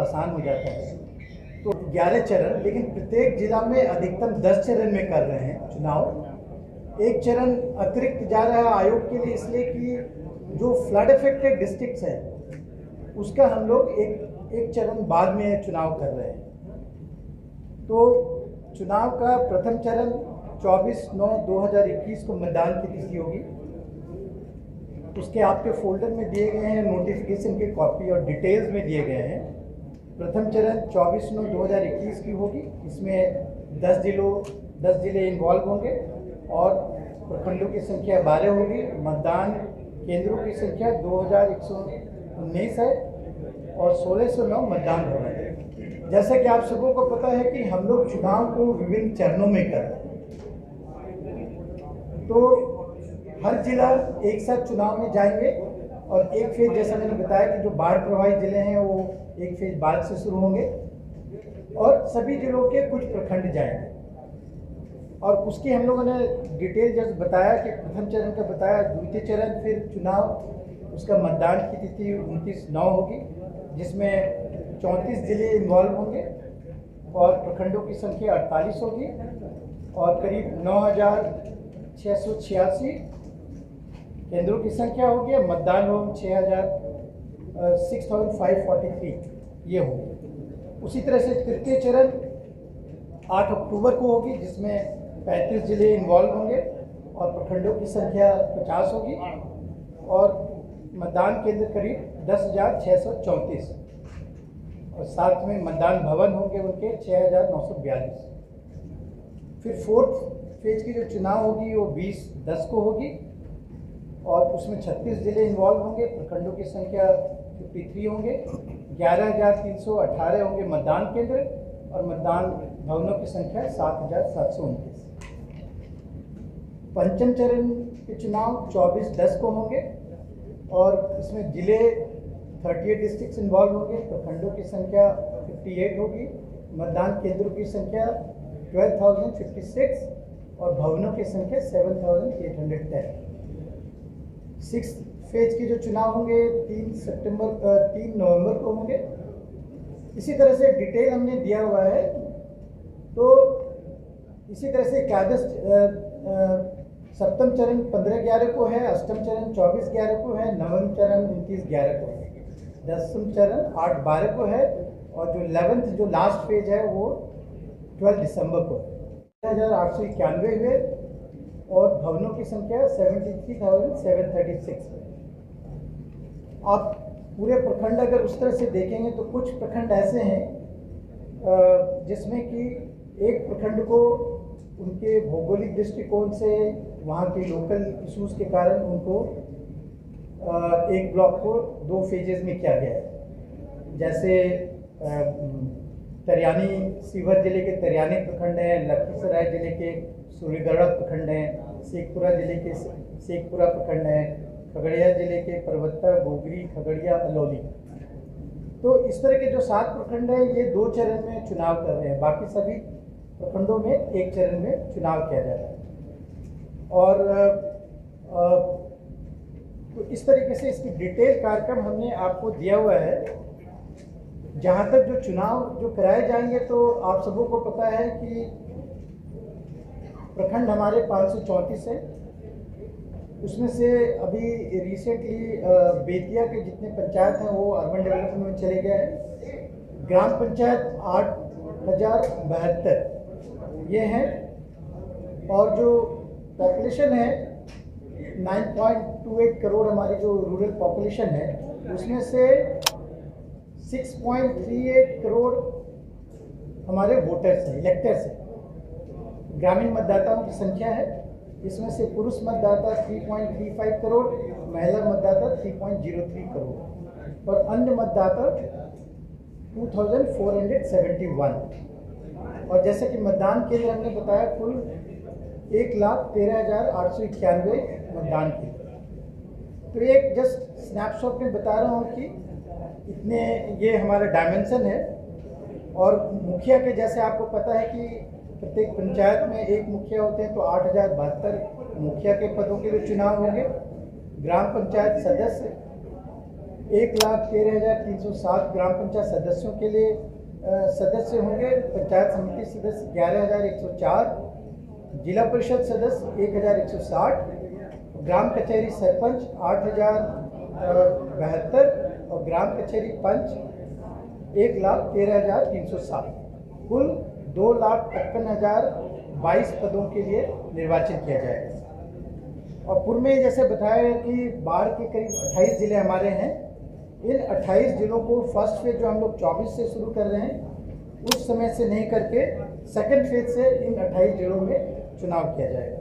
आसान हो जाता है। तो 11 चरण, लेकिन प्रत्येक जिला में अधिकतम 10 चरण में कर रहे हैं चुनाव। एक चरण अतिरिक्त जा रहा है आयोग के लिए, इसलिए कि जो फ्लड इफेक्टेड डिस्ट्रिक्ट्स हैं उसका हम लोग एक चरण बाद में चुनाव कर रहे हैं। तो चुनाव का प्रथम चरण 24/9/2021 को मतदान की तिथि होगी। उसके आपके फोल्डर में दिए गए हैं नोटिफिकेशन की कॉपी और डिटेल्स में दिए गए हैं। प्रथम चरण 24/9/2021 की होगी। इसमें 10 जिले इन्वॉल्व होंगे और प्रखंडों की संख्या 12 होगी। मतदान केंद्रों की संख्या 2119 है और 1609 मतदान भवन है। जैसा कि आप सबों को पता है कि हम लोग चुनाव को विभिन्न चरणों में कर रहे हैं, तो हर जिला एक साथ चुनाव में जाएंगे और एक फेज, जैसा मैंने बताया कि जो बाढ़ प्रभावित जिले हैं वो एक फेज बाद से शुरू होंगे और सभी जिलों के कुछ प्रखंड जाएंगे। और उसकी हम लोगों ने डिटेल जैसे बताया कि प्रथम चरण का बताया, द्वितीय चरण फिर चुनाव उसका मतदान की तिथि 29/9 होगी, जिसमें 34 जिले इन्वॉल्व होंगे और प्रखंडों की संख्या 48 होगी और करीब 9686 केंद्रों की संख्या होगी। मतदान हो 6543 ये होगी। उसी तरह से तृतीय चरण 8 अक्टूबर को होगी, जिसमें 35 जिले इन्वॉल्व होंगे और प्रखंडों की संख्या 50 होगी और मतदान केंद्र करीब 10,634 और साथ में मतदान भवन होंगे उनके 6,942। फिर फोर्थ फेज की जो चुनाव होगी वो 20/10 को होगी और उसमें 36 जिले इन्वॉल्व होंगे। प्रखंडों की संख्या 53 होंगे, 11,318 होंगे मतदान केंद्र और मतदान भवनों की संख्या 7,729। पंचम चरण के चुनाव 24/10 को होंगे और इसमें जिले 38 डिस्ट्रिक्ट्स इन्वॉल्व होंगे। प्रखंडों की संख्या 58 होगी, मतदान केंद्रों की संख्या 12,056 और भवनों की संख्या 7,810। 6 फेज के जो चुनाव होंगे 3 नवंबर को होंगे। इसी तरह से डिटेल हमने दिया हुआ है। तो इसी तरह से सप्तम चरण 15/11 को है, अष्टम चरण 24/11 को है, नवम चरण 29/11 को है, 10वां चरण 8/12 को है और जो 11th जो लास्ट फेज है वो 12 दिसंबर को है। 1891 हुए और भवनों की संख्या 73,736 है। आप पूरे प्रखंड अगर उस तरह से देखेंगे तो कुछ प्रखंड ऐसे हैं जिसमें कि एक प्रखंड को उनके भौगोलिक दृष्टिकोण से वहाँ के लोकल इश्यूज के कारण उनको एक ब्लॉक को 2 फेजेस में किया गया है। जैसे तरियानी सीवर जिले के तरियानी प्रखंड हैं, लखीसराय जिले के सूर्यगढ़ प्रखंड हैं, शेखपुरा जिले के शेखपुरा प्रखंड हैं, खगड़िया जिले के परवत्ता, गोगरी, खगड़िया, अलौली। तो इस तरह के जो 7 प्रखंड हैं ये 2 चरण में चुनाव कर रहे हैं, बाकी सभी प्रखंडों में एक चरण में चुनाव किया जा रहा है। और तो इस तरीके से इसकी डिटेल कार्यक्रम हमने आपको दिया हुआ है। जहाँ तक जो चुनाव जो कराए जाएंगे तो आप सबों को पता है कि प्रखंड हमारे 534 हैं। उसमें से अभी रिसेंटली बेतिया के जितने पंचायत हैं वो अर्बन डेवलपमेंट में चले गए हैं। ग्राम पंचायत 8,072 ये हैं और जो पॉपुलेशन है 9.28 करोड़ हमारी जो रूरल पॉपुलेशन है उसमें से 6.38 करोड़ हमारे वोटर्स हैं, इलेक्टर्स हैं। ग्रामीण मतदाताओं की संख्या है, इसमें से पुरुष मतदाता 3.35 करोड़, महिला मतदाता 3.03 करोड़ और अन्य मतदाता 2,471। और जैसे कि मतदान केंद्र हमने बताया कुल 1,13,891 मतदान केंद्र। तो एक जस्ट स्नैपशॉट में बता रहा हूँ कि इतने ये हमारा डायमेंशन है। और मुखिया के जैसे आपको पता है कि प्रत्येक पंचायत में एक मुखिया होते हैं, तो 8,072 मुखिया के पदों के लिए चुनाव होंगे। ग्राम पंचायत सदस्य 1,13,307 ग्राम पंचायत सदस्यों के लिए सदस्य होंगे। पंचायत समिति सदस्य 11,104, जिला परिषद सदस्य 1,160, ग्राम कचहरी सरपंच 8,072 और ग्राम कचहरी पंच 1,13,307। कुल 2,55,022 पदों के लिए निर्वाचन किया जाएगा। और पूर्व में जैसे बताया कि बाढ़ के करीब 28 जिले हमारे हैं। इन 28 जिलों को फर्स्ट फेज जो हम लोग 24 से शुरू कर रहे हैं उस समय से नहीं करके सेकंड फेज से इन 28 जिलों में चुनाव किया जाएगा।